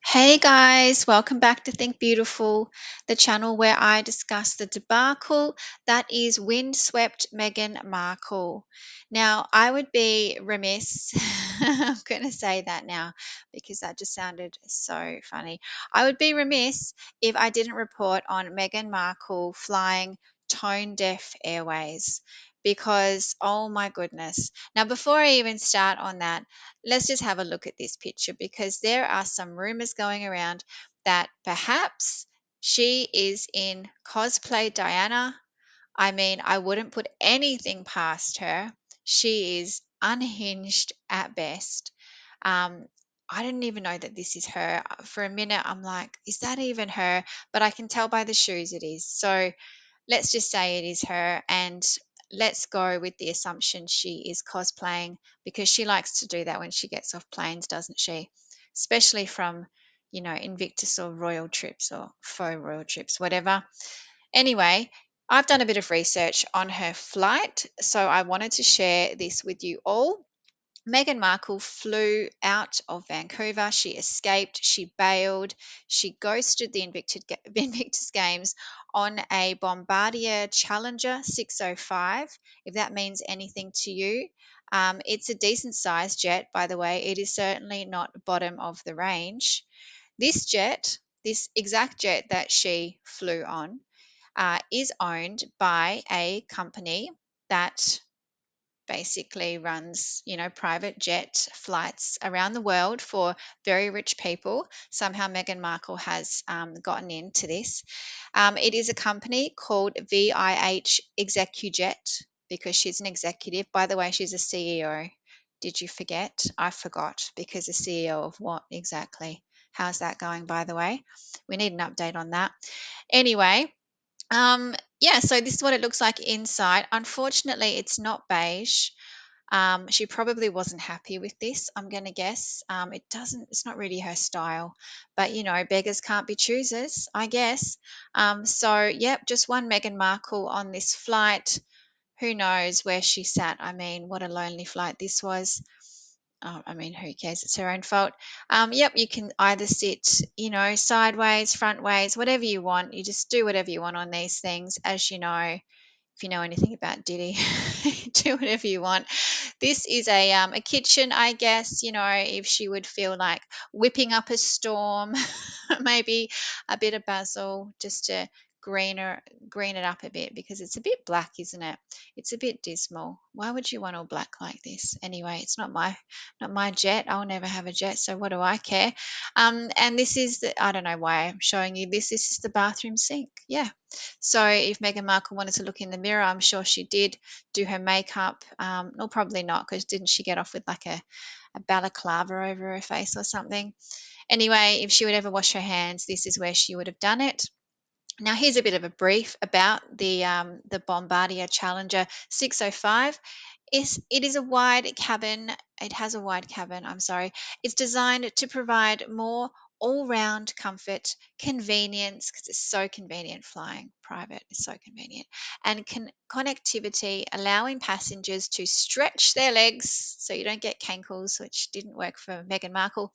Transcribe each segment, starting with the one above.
Hey guys, welcome back to Think Beautiful, the channel where I discuss the debacle that is windswept Meghan Markle. Now, I would be remiss, I'm going to say that now because that just sounded so funny. I would be remiss if I didn't report on Meghan Markle flying tone deaf Airways because, oh my goodness. Now, before I even start on that, let's just have a look at this picture because there are some rumors going around that perhaps she is in cosplay Diana. I mean, I wouldn't put anything past her. She is unhinged at best. Um, I didn't even know that this is her. For a minute, I'm like, is that even her? But I can tell by the shoes it is. So let's just say it is her, and let's go with the assumption she is cosplaying because she likes to do that when she gets off planes, doesn't she? Especially from, Invictus or royal trips or faux royal trips, whatever. Anyway, I've done a bit of research on her flight, so I wanted to share this with you all. Meghan Markle flew out of Vancouver. She escaped. She bailed. She ghosted the Invictus Games on a Bombardier Challenger 605, if that means anything to you. It's a decent sized jet, by the way. It is certainly not bottom of the range. This jet, this exact jet that she flew on, is owned by a company that basically runs, private jet flights around the world for very rich people. Somehow Meghan Markle has gotten into this. It is a company called VIH ExecuJet because she's an executive. By the way, she's a CEO. Did you forget? I forgot because a CEO of what exactly? How's that going, by the way? We need an update on that. Anyway, yeah, so this is what it looks like inside. Unfortunately, it's not beige. She probably wasn't happy with this, I'm going to guess. It's not really her style, but beggars can't be choosers, I guess. So, yep, just one Meghan Markle on this flight. Who knows where she sat? I mean, what a lonely flight this was. I mean, who cares? It's her own fault. Yep, you can either sit, sideways, front ways, whatever you want. You just do whatever you want on these things, as you know. If you know anything about Diddy, do whatever you want. This is a kitchen, I guess. If she would feel like whipping up a storm, maybe a bit of basil just to green her green it up a bit because it's a bit black, isn't it? It's a bit dismal. Why would you want all black like this? Anyway, it's not my jet. I'll never have a jet, so what do I care? And this is I don't know why I'm showing you this. This is the bathroom sink. Yeah. So if Meghan Markle wanted to look in the mirror, I'm sure she did do her makeup. Or probably not, because didn't she get off with like a balaclava over her face or something? Anyway, if she would ever wash her hands, this is where she would have done it. Now, here's a bit of a brief about the Bombardier Challenger 605. It is a wide cabin. It has a wide cabin. I'm sorry. It's designed to provide more all-round comfort, convenience, because it's so convenient flying private. It's so convenient, and connectivity, allowing passengers to stretch their legs so you don't get cankles, which didn't work for Meghan Markle,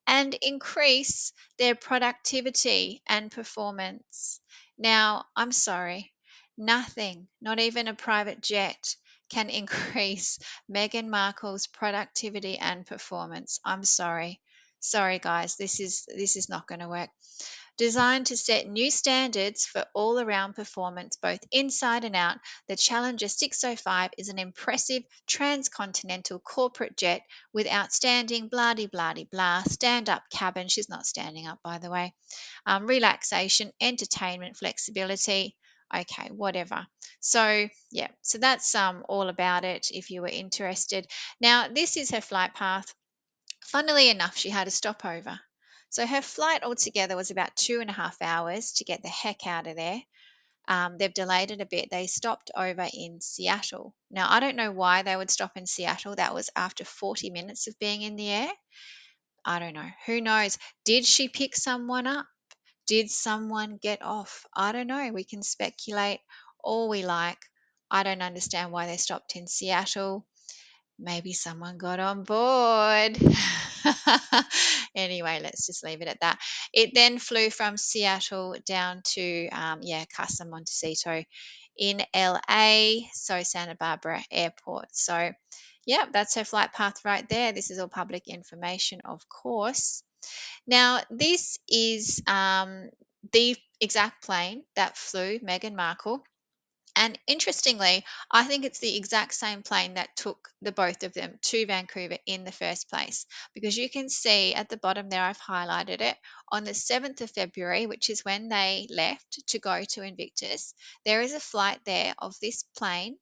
and increase their productivity and performance. Now, I'm sorry, nothing, not even a private jet, can increase Meghan Markle's productivity and performance. I'm sorry. Sorry guys, this is not going to work. Designed to set new standards for all around performance, both inside and out, the Challenger 605 is an impressive transcontinental corporate jet with outstanding blah blah blah stand up cabin. She's not standing up, by the way. Relaxation, entertainment, flexibility. Okay, whatever. So, yeah, so that's all about it if you were interested. Now, this is her flight path. Funnily enough, she had a stopover. So her flight altogether was about 2.5 hours to get the heck out of there. They've delayed it a bit. They stopped over in Seattle. Now, I don't know why they would stop in Seattle. That was after 40 minutes of being in the air. I don't know. Who knows? Did she pick someone up? Did someone get off? I don't know. We can speculate all we like. I don't understand why they stopped in Seattle. Maybe someone got on board. Anyway, let's just leave it at that. It then flew from Seattle down to, Casa Montecito in LA, so Santa Barbara Airport. So, yeah, that's her flight path right there. This is all public information, of course. Now, this is the exact plane that flew Meghan Markle, and interestingly, I think it's the exact same plane that took the both of them to Vancouver in the first place. Because you can see at the bottom there, I've highlighted it, on the 7th of February, which is when they left to go to Invictus, there is a flight there of this plane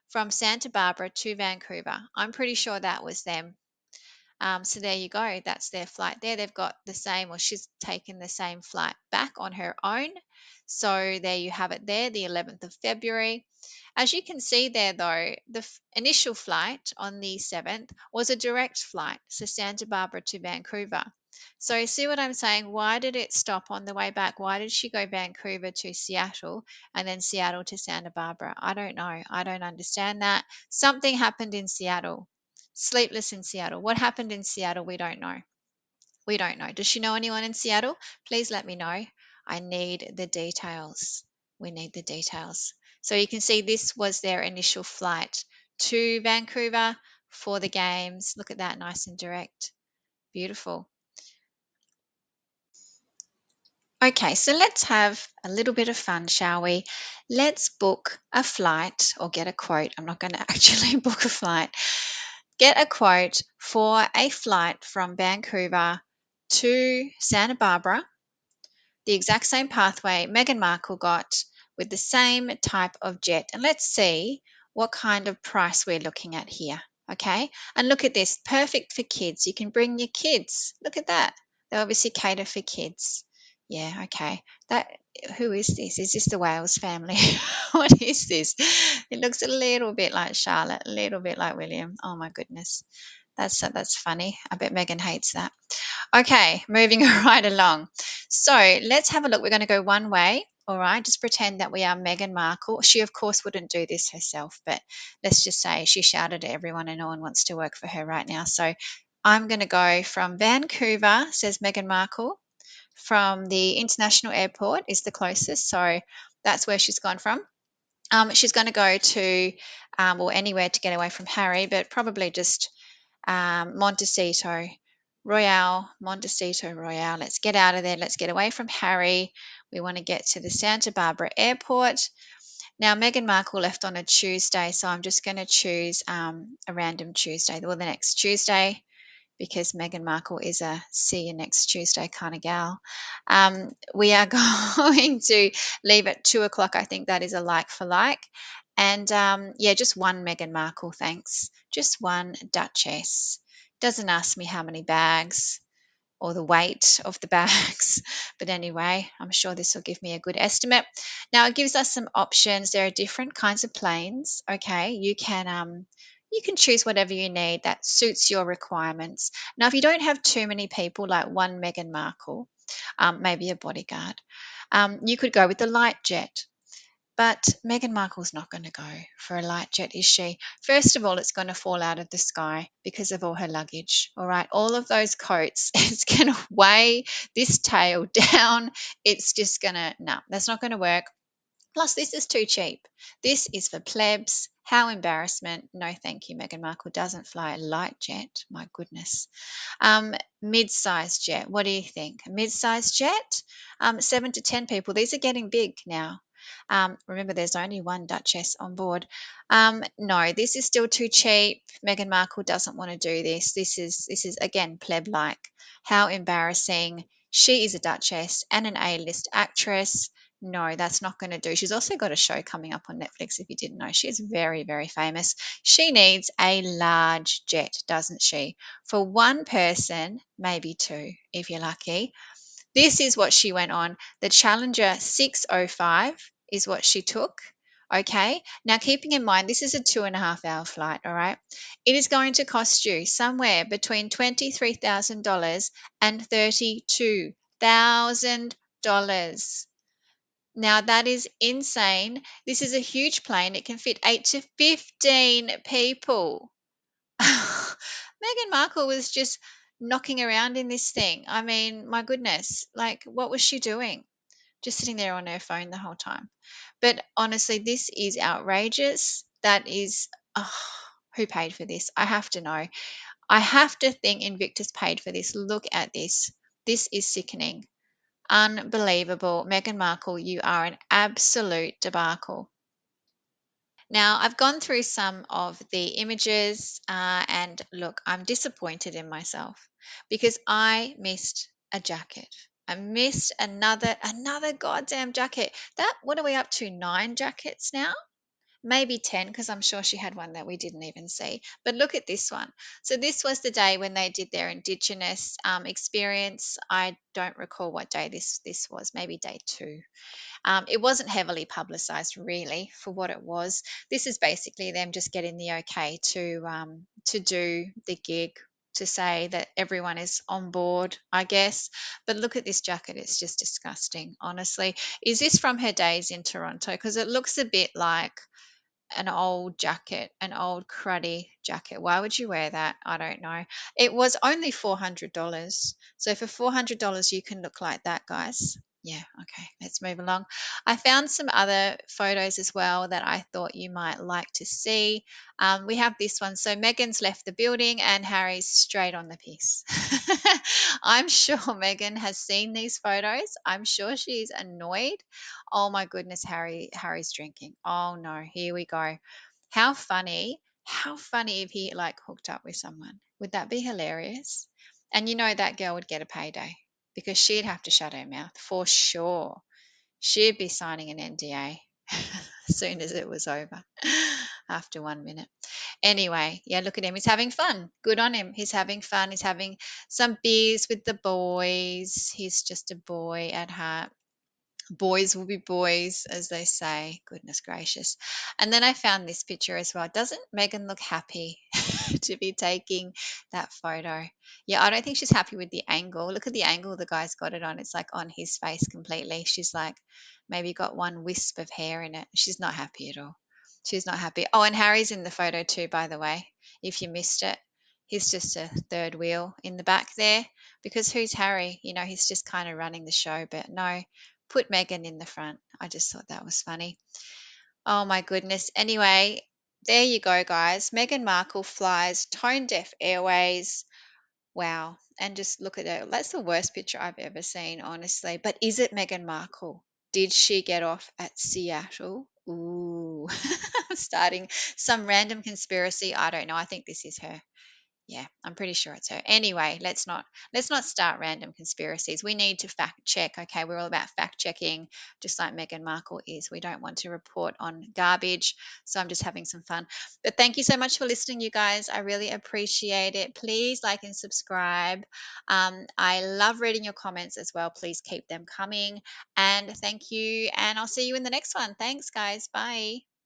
from Santa Barbara to Vancouver. I'm pretty sure that was them. So there you go. That's their flight there. They've got the same, or she's taken the same flight back on her own. So there you have it there, the 11th of February. As you can see there, though, the initial flight on the 7th was a direct flight, so Santa Barbara to Vancouver. So see what I'm saying? Why did it stop on the way back? Why did she go Vancouver to Seattle and then Seattle to Santa Barbara? I don't know. I don't understand that. Something happened in Seattle. Sleepless in Seattle. What happened in Seattle? We don't know. We don't know. Does she know anyone in Seattle? Please let me know. I need the details. We need the details. So you can see this was their initial flight to Vancouver for the games. Look at that, nice and direct. Beautiful. Okay, so let's have a little bit of fun, shall we? Let's book a flight or get a quote. I'm not going to actually book a flight. Get a quote for a flight from Vancouver to Santa Barbara, the exact same pathway Meghan Markle got with the same type of jet. And let's see what kind of price we're looking at here. Okay. And look at this, perfect for kids. You can bring your kids. Look at that. They obviously cater for kids. Yeah, okay. That who is this? Is this the Wales family? What is this? It looks a little bit like Charlotte, a little bit like William. Oh my goodness. That's funny. I bet Megan hates that. Okay, moving right along. So let's have a look. We're going to go one way. All right, just pretend that we are Meghan Markle. She, of course, wouldn't do this herself, but let's just say she shouted at everyone and no one wants to work for her right now. So I'm going to go from Vancouver, says Meghan Markle, from the international airport is the closest. So that's where she's gone from. She's going to go to, or anywhere to get away from Harry, but probably just Montecito Royale, Montecito Royale. Let's get out of there. Let's get away from Harry. We want to get to the Santa Barbara airport. Now, Meghan Markle left on a Tuesday, so I'm just going to choose a random Tuesday, or the next Tuesday, because Meghan Markle is a see you next Tuesday kind of gal. We are going to leave at 2 o'clock. I think that is a like for like. And just one Meghan Markle, thanks. Just one Duchess. Doesn't ask me how many bags or the weight of the bags. But anyway, I'm sure this will give me a good estimate. Now it gives us some options. There are different kinds of planes. Okay, you can choose whatever you need that suits your requirements. Now, if you don't have too many people, like one Meghan Markle, maybe a bodyguard, you could go with the light jet. But Meghan Markle's not going to go for a light jet, is she? First of all, it's going to fall out of the sky because of all her luggage. All right, all of those coats, it's going to weigh this tail down. It's just going to, no, that's not going to work. Plus, this is too cheap. This is for plebs. How embarrassment. No, thank you. Meghan Markle doesn't fly a light jet. My goodness. Mid-sized jet. What do you think? A mid-sized jet? 7 to 10 people. These are getting big now. Remember, there's only one Duchess on board. No, this is still too cheap. Meghan Markle doesn't want to do this. This is again pleb-like. How embarrassing. She is a Duchess and an A-list actress. No, that's not going to do. She's also got a show coming up on Netflix, if you didn't know. She is very, very famous. She needs a large jet, doesn't she? For one person, maybe two, if you're lucky. This is what she went on. The Challenger 605 is what she took. Okay. Now, keeping in mind, this is a 2.5 hour flight. All right. It is going to cost you somewhere between $23,000 and $32,000. Now, that is insane. This is a huge plane. It can fit 8 to 15 people. Meghan Markle was just knocking around in this thing. I mean, my goodness, like, what was she doing? Just sitting there on her phone the whole time. But honestly, this is outrageous. That is, oh, who paid for this? I have to know. I have to think Invictus paid for this. Look at this. This is sickening. Unbelievable. Meghan Markle, you are an absolute debacle. Now, I've gone through some of the images, and look, I'm disappointed in myself because I missed a jacket. I missed another goddamn jacket. That what are we up to? 9 jackets now? Maybe 10, because I'm sure she had one that we didn't even see. But look at this one. So this was the day when they did their Indigenous experience. I don't recall what day this was. Maybe day 2. It wasn't heavily publicized, really, for what it was. This is basically them just getting the okay to do the gig, to say that everyone is on board, I guess. But look at this jacket; it's just disgusting, honestly. Is this from her days in Toronto? Because it looks a bit like an old jacket, an old cruddy jacket. Why would you wear that? I don't know. It was only $400. So for $400, you can look like that, guys. Yeah, okay, let's move along. I found some other photos as well that I thought you might like to see. We have this one. So Megan's left the building and Harry's straight on the piss. I'm sure Megan has seen these photos. I'm sure she's annoyed. Oh my goodness, Harry's drinking. Oh no, here we go. How funny. How funny if he like hooked up with someone. Would that be hilarious? And you know that girl would get a payday because she'd have to shut her mouth for sure. She'd be signing an NDA as soon as it was over after 1 minute. Anyway, yeah, look at him. He's having fun. Good on him. He's having fun. He's having some beers with the boys. He's just a boy at heart. Boys will be boys, as they say. Goodness gracious. And then I found this picture as well. Doesn't Megan look happy to be taking that photo? Yeah, I don't think she's happy with the angle. Look at the angle the guy's got it on. It's like on his face completely. She's like maybe got one wisp of hair in it. She's not happy at all. She's not happy. Oh, and Harry's in the photo too, by the way, if you missed it. He's just a third wheel in the back there because who's Harry? You know, he's just kind of running the show, but no, put Megan in the front. I just thought that was funny. Oh my goodness. Anyway, there you go, guys. Meghan Markle flies tone deaf Airways. Wow. And just look at it. That's the worst picture I've ever seen, honestly. But is it Meghan Markle? Did she get off at Seattle? Ooh, starting some random conspiracy. I don't know. I think this is her. Yeah, I'm pretty sure it's her. Anyway, let's not start random conspiracies. We need to fact check. Okay, we're all about fact checking, just like Meghan Markle is. We don't want to report on garbage. So I'm just having some fun. But thank you so much for listening, you guys. I really appreciate it. Please like and subscribe. I love reading your comments as well. Please keep them coming. And thank you. And I'll see you in the next one. Thanks, guys. Bye.